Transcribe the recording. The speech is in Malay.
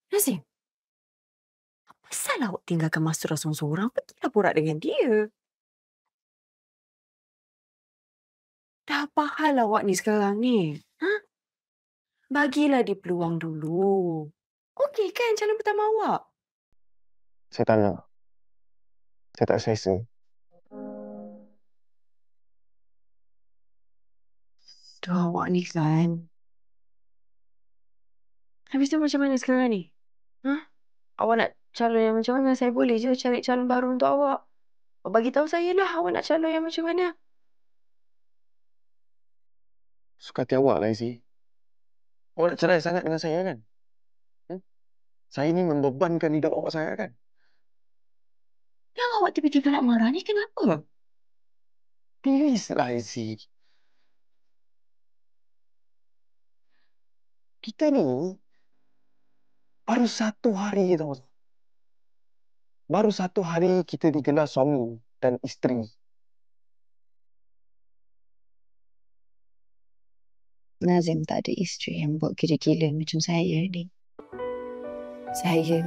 Nazim, pasal awak tinggalkan Mas Surah seorang-seorang? Pergilah borak dengan dia. Dah apa hal awak ni sekarang ni? Ha? Bagilah dia peluang dulu. Okey kan calon pertama awak? Saya tak nak. Saya tak selesa. Tuh awak ni kan. Habis tu macam mana sekarang ni? Ha? Awak nak calon yang macam mana? Saya boleh je cari calon baru untuk awak. Awak bagi tahu saya lah awak nak calon yang macam mana. Suka hati awak lah, Izzy. Awak nak cerai sangat dengan saya kan? Hmm? Saya ni membebankan hidup awak saya kan? Yang awak tiba-tiba nak marah ni kenapa? Please lah, Izzy. Kita ni baru 1 hari tau. Baru 1 hari kita digelar suami dan isteri. Nazim tak ada isteri yang buat gila-gila macam saya ni. Saya